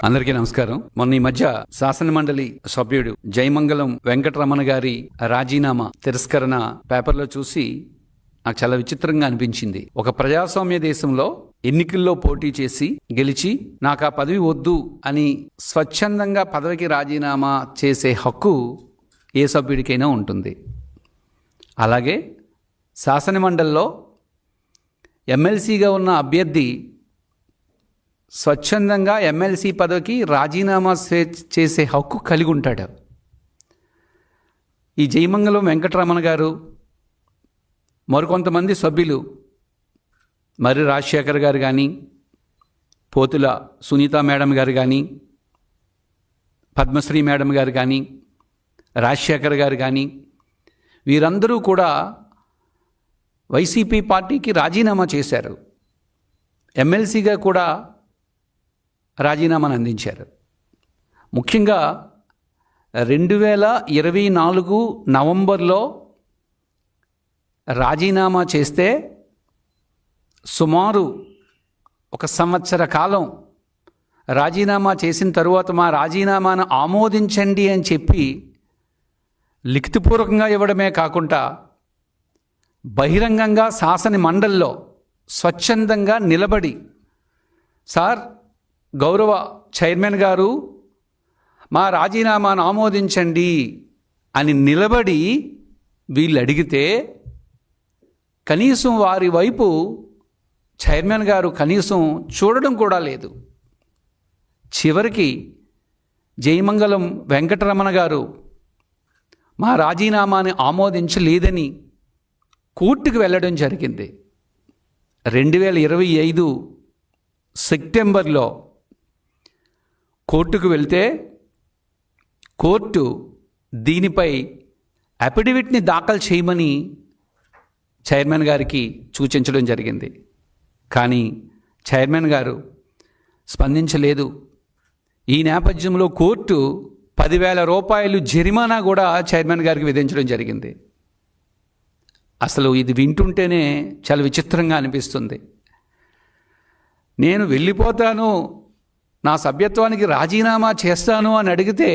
అందరికీ నమస్కారం. మొన్న ఈ మధ్య శాసనమండలి సభ్యుడు జయమంగళం వెంకటరమణ గారి రాజీనామా తిరస్కరణ పేపర్లో చూసి నాకు చాలా విచిత్రంగా అనిపించింది. ఒక ప్రజాస్వామ్య దేశంలో ఎన్నికల్లో పోటీ చేసి గెలిచి నాకు ఆ పదవి వద్దు అని స్వచ్ఛందంగా పదవికి రాజీనామా చేసే హక్కు ఏ సభ్యుడికైనా ఉంటుంది. అలాగే శాసనమండలిలో ఎమ్మెల్సీగా ఉన్న అభ్యర్థి స్వచ్ఛందంగా ఎమ్మెల్సీ పదవికి రాజీనామా చేసే హక్కు కలిగి ఉంటాడు. ఈ జయమంగళం వెంకటరమణ గారు, మరికొంతమంది సభ్యులు, మరి రాజశేఖర్ గారు కానీ, పోతుల సునీత మేడం గారు కానీ, పద్మశ్రీ మేడం గారు కానీ, రాజశేఖర్ గారు కానీ, వీరందరూ కూడా వైసీపీ పార్టీకి రాజీనామా చేశారు. ఎమ్మెల్సీగా కూడా రాజీనామాను అందించారు. ముఖ్యంగా 2024 నవంబర్లో రాజీనామా చేస్తే సుమారు 1 సంవత్సర కాలం రాజీనామా చేసిన తరువాత మా రాజీనామాను ఆమోదించండి అని చెప్పి లిఖితపూర్వకంగా ఇవ్వడమే కాకుండా బహిరంగంగా శాసన మండలిలో స్వచ్ఛందంగా నిలబడి, సార్ గౌరవ చైర్మన్ గారు మా రాజీనామాను ఆమోదించండి అని నిలబడి వీళ్ళు అడిగితే కనీసం వారి వైపు చైర్మన్ గారు కనీసం చూడడం కూడా లేదు. చివరికి జయమంగళం వెంకటరమణ గారు మా రాజీనామాని ఆమోదించలేదని కోర్టుకు వెళ్ళడం జరిగింది. 2025 సెప్టెంబర్లో కోర్టుకు వెళ్తే కోర్టు దీనిపై అఫిడవిట్ని దాఖలు చేయమని చైర్మన్ గారికి సూచించడం జరిగింది. కానీ చైర్మన్ గారు స్పందించలేదు. ఈ నేపథ్యంలో కోర్టు 10,000 రూపాయలు జరిమానా కూడా చైర్మన్ గారికి విధించడం జరిగింది. అసలు ఇది వింటుంటేనే చాలా విచిత్రంగా అనిపిస్తుంది. నేను వెళ్ళిపోతాను, నా సభ్యత్వానికి రాజీనామా చేస్తాను అని అడిగితే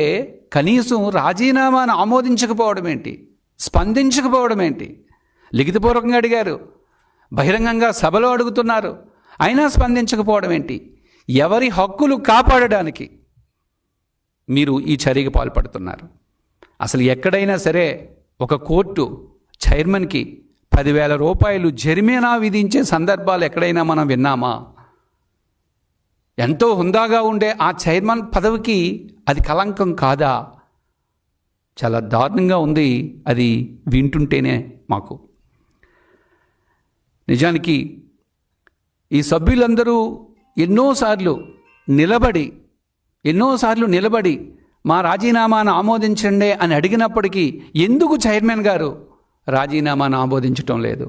కనీసం రాజీనామాను ఆమోదించకపోవడం ఏంటి, స్పందించకపోవడం ఏంటి? లిఖితపూర్వకంగా అడిగారు, బహిరంగంగా సభలో అడుగుతున్నారు, అయినా స్పందించకపోవడం ఏంటి? ఎవరి హక్కులు కాపాడడానికి మీరు ఈ చర్యకు పాల్పడుతున్నారు? అసలు ఎక్కడైనా సరే ఒక కోర్టు చైర్మన్కి 10,000 రూపాయలు జరిమానా విధించే సందర్భాలు ఎక్కడైనా మనం విన్నామా? ఎంతో హుందాగా ఉండే ఆ చైర్మన్ పదవికి అది కళంకం కాదా? చాలా దారుణంగా ఉంది అది వింటుంటేనే మాకు. నిజానికి ఈ సభ్యులందరూ ఎన్నోసార్లు నిలబడి మా రాజీనామాను ఆమోదించండి అని అడిగినప్పటికీ ఎందుకు చైర్మన్ గారు రాజీనామాను ఆమోదించటం లేదు?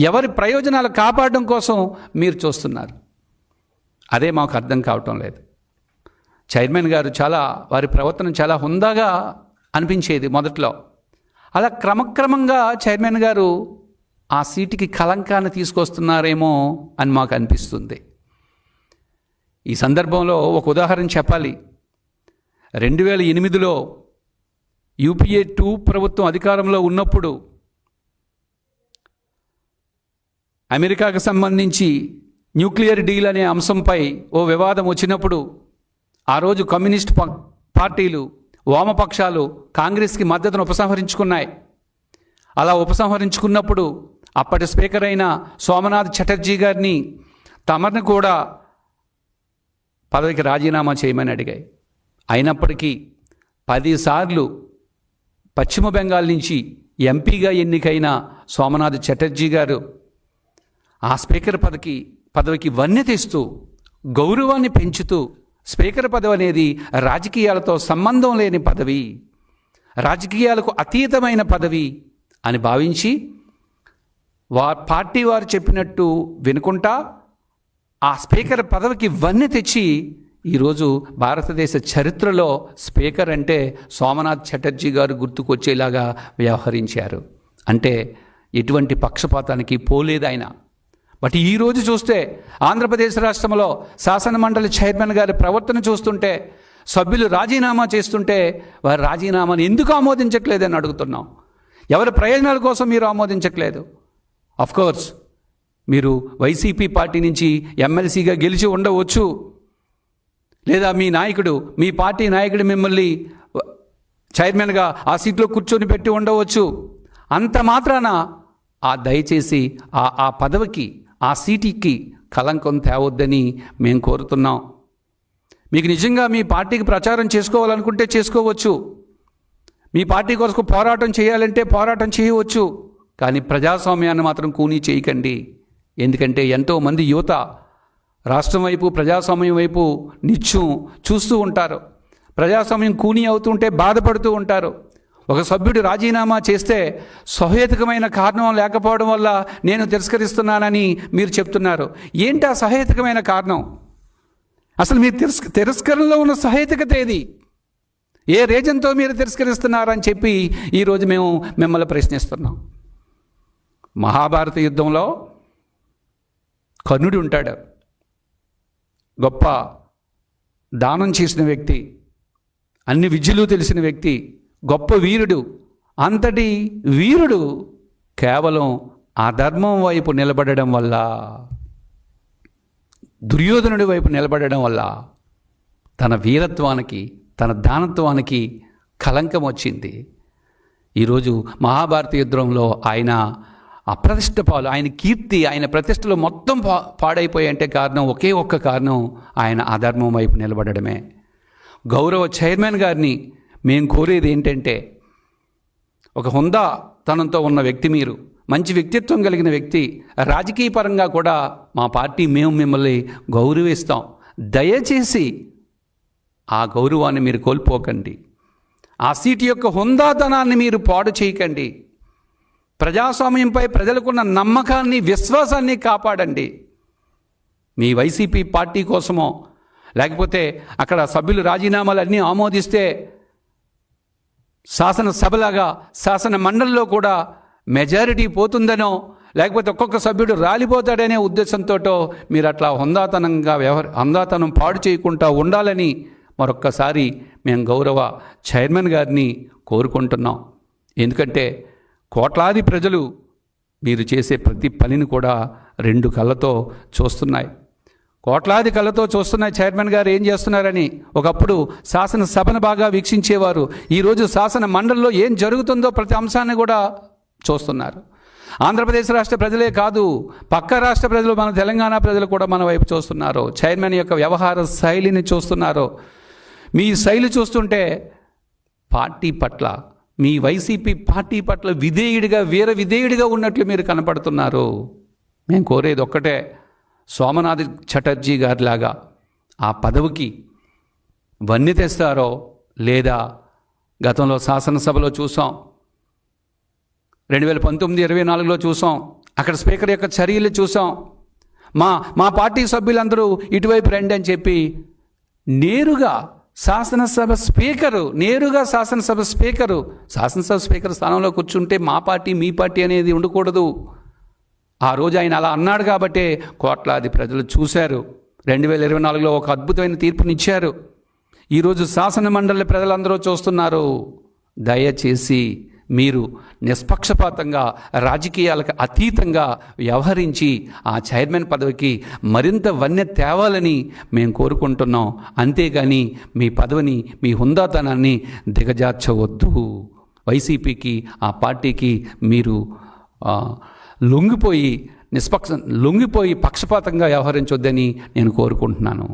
ఎవరి ప్రయోజనాలు కాపాడడం కోసం మీరు చూస్తున్నారు? అదే మాకు అర్థం కావటం లేదు. చైర్మన్ గారు వారి ప్రవర్తన చాలా హుందాగా అనిపించేది మొదట్లో. అలా క్రమక్రమంగా చైర్మన్ గారు ఆ సీటుకి కళంకాన్ని తీసుకొస్తున్నారేమో అని మాకు అనిపిస్తుంది. ఈ సందర్భంలో ఒక ఉదాహరణ చెప్పాలి. 2008లో UPA 2 ప్రభుత్వం అధికారంలో ఉన్నప్పుడు అమెరికాకు సంబంధించి న్యూక్లియర్ డీల్ అనే అంశంపై ఓ వివాదం వచ్చినప్పుడు ఆ రోజు కమ్యూనిస్ట్ పార్టీలు, వామపక్షాలు కాంగ్రెస్కి మద్దతును ఉపసంహరించుకున్నాయి. అలా ఉపసంహరించుకున్నప్పుడు అప్పటి స్పీకర్ అయిన సోమనాథ్ చటర్జీ గారిని తమను కూడా పదవికి రాజీనామా చేయమని అడిగాయి. అయినప్పటికీ 10 సార్లు పశ్చిమ బెంగాల్ నుంచి ఎంపీగా ఎన్నికైన సోమనాథ్ చటర్జీ గారు ఆ స్పీకర్ పదవికి వన్నె తెస్తూ, గౌరవాన్ని పెంచుతూ, స్పీకర్ పదవి అనేది రాజకీయాలతో సంబంధం లేని పదవి, రాజకీయాలకు అతీతమైన పదవి అని భావించి పార్టీ వారు చెప్పినట్టు వినుకుంటా ఆ స్పీకర్ పదవికి వన్నె తెచ్చి ఈరోజు భారతదేశ చరిత్రలో స్పీకర్ అంటే సోమనాథ్ చటర్జీ గారు గుర్తుకొచ్చేలాగా వ్యవహరించారు. అంటే ఎటువంటి పక్షపాతానికి పోలేదు ఆయన. బట్ ఈరోజు చూస్తే ఆంధ్రప్రదేశ్ రాష్ట్రంలో శాసనమండలి చైర్మన్ గారి ప్రవర్తన చూస్తుంటే, సభ్యులు రాజీనామా చేస్తుంటే వారి రాజీనామాను ఎందుకు ఆమోదించట్లేదని అడుగుతున్నాం. ఎవరి ప్రయోజనాల కోసం మీరు ఆమోదించట్లేదు? కోర్స్ మీరు వైసీపీ పార్టీ నుంచి ఎమ్మెల్సీగా గెలిచి ఉండవచ్చు, లేదా మీ పార్టీ నాయకుడు మిమ్మల్ని చైర్మన్గా ఆ సీట్లో కూర్చొని పెట్టి ఉండవచ్చు. అంత మాత్రాన దయచేసి ఆ పదవికి, ఆ సీటుకి కలంకం తేవద్దని మేము కోరుతున్నాం. మీకు నిజంగా మీ పార్టీకి ప్రచారం చేసుకోవాలనుకుంటే చేసుకోవచ్చు, మీ పార్టీ కోసం పోరాటం చేయాలంటే పోరాటం చేయవచ్చు, కానీ ప్రజాస్వామ్యాన్ని మాత్రం కూనీ చేయకండి. ఎందుకంటే ఎంతోమంది యువత రాష్ట్రం వైపు, ప్రజాస్వామ్యం వైపు నిత్యం చూస్తూ ఉంటారు. ప్రజాస్వామ్యం కూనీ అవుతుంటే బాధపడుతూ ఉంటారు. ఒక సభ్యుడు రాజీనామా చేస్తే సహేతుకమైన కారణం లేకపోవడం వల్ల నేను తిరస్కరిస్తున్నానని మీరు చెప్తున్నారు. ఏంటి ఆ సహేతుకమైన కారణం? అసలు మీరు తిరస్కరణలో ఉన్న సహేతుకత ఏది? ఏ రీజన్తో మీరు తిరస్కరిస్తున్నారని చెప్పి ఈరోజు మేము మిమ్మల్ని ప్రశ్నిస్తున్నాం. మహాభారత యుద్ధంలో కర్ణుడు ఉంటాడు, గొప్ప దానం చేసిన వ్యక్తి, అన్ని విద్యలు తెలిసిన వ్యక్తి, గొప్ప వీరుడు. అంతటి వీరుడు కేవలం అధర్మం వైపు నిలబడడం వల్ల, దుర్యోధనుడి వైపు నిలబడడం వల్ల తన వీరత్వానికి, తన దానత్వానికి కలంకం వచ్చింది. ఈరోజు మహాభారత యుద్ధంలో ఆయన అప్రతిష్ట పాలు, ఆయన కీర్తి, ఆయన ప్రతిష్టలు మొత్తం పాడైపోయాయంటే కారణం ఒకే ఒక్క కారణం, ఆయన అధర్మం వైపు నిలబడడమే. గౌరవ చైర్మన్ గారిని మేము కోరేది ఏంటంటే, ఒక హుందాతనంతో ఉన్న వ్యక్తి, మీరు మంచి వ్యక్తిత్వం కలిగిన వ్యక్తి, రాజకీయ పరంగా కూడా మా పార్టీ మేము మిమ్మల్ని గౌరవిస్తాం. దయచేసి ఆ గౌరవాన్ని మీరు కోల్పోకండి. ఆ సీటు యొక్క హుందాతనాన్ని మీరు పాడు చేయకండి. ప్రజాస్వామ్యంపై ప్రజలకున్న నమ్మకాన్ని, విశ్వాసాన్ని కాపాడండి. మీ వైసీపీ పార్టీ కోసమో, లేకపోతే అక్కడ సభ్యులు రాజీనామాలు అన్నీ ఆమోదిస్తే శాసనసభలాగా శాసన మండలిలో కూడా మెజారిటీ పోతుందనో, లేకపోతే ఒక్కొక్క సభ్యుడు రాలిపోతాడనే ఉద్దేశంతో మీరు అట్లా హుందాతనం పాడు చేయకుండా ఉండాలని మరొక్కసారి మేము గౌరవ చైర్మన్ గారిని కోరుకుంటున్నాం. ఎందుకంటే కోట్లాది ప్రజలు మీరు చేసే ప్రతి పనిని కూడా రెండు కళ్ళతో చూస్తున్నాయి, కోట్లాది కళ్ళతో చూస్తున్నాయి చైర్మన్ గారు ఏం చేస్తున్నారని. ఒకప్పుడు శాసనసభను బాగా వీక్షించేవారు, ఈరోజు శాసన మండలిలో ఏం జరుగుతుందో ప్రతి అంశాన్ని కూడా చూస్తున్నారు. ఆంధ్రప్రదేశ్ రాష్ట్ర ప్రజలే కాదు, పక్క రాష్ట్ర ప్రజలు, మన తెలంగాణ ప్రజలు కూడా మన వైపు చూస్తున్నారు. చైర్మన్ యొక్క వ్యవహార శైలిని చూస్తున్నారు. మీ శైలి చూస్తుంటే పార్టీ పట్ల, మీ వైసీపీ పార్టీ పట్ల విధేయుడిగా, వీర విధేయుడిగా ఉన్నట్లు మీరు కనపడుతున్నారు. మేము కోరేది ఒక్కటే, సోమనాథ్ చటర్జీ గారిలాగా ఆ పదవికి వన్నె తెస్తారో లేదా. గతంలో శాసనసభలో చూసాం, 2019-24లో చూసాం, అక్కడ స్పీకర్ యొక్క చర్యలు చూసాం. మా పార్టీ సభ్యులందరూ ఇటువైపు రండి అని చెప్పి నేరుగా శాసనసభ స్పీకర్ స్థానంలో కూర్చుంటే మా పార్టీ, మీ పార్టీ అనేది ఉండకూడదు. ఆ రోజు ఆయన అలా అన్నాడు కాబట్టే కోట్లాది ప్రజలు చూశారు. 2024లో ఒక అద్భుతమైన తీర్పునిచ్చారు. ఈరోజు శాసన మండలి ప్రజలందరూ చూస్తున్నారు. దయచేసి మీరు నిష్పక్షపాతంగా, రాజకీయాలకు అతీతంగా వ్యవహరించి ఆ చైర్మన్ పదవికి మరింత వన్నె తేవాలని మేము కోరుకుంటున్నాం. అంతేగాని మీ పదవిని, మీ హుందాతనాన్ని దిగజార్చవద్దు. వైసీపీకి, ఆ పార్టీకి మీరు లొంగిపోయి పక్షపాతంగా వ్యవహరించొద్దని నేను కోరుకుంటున్నాను.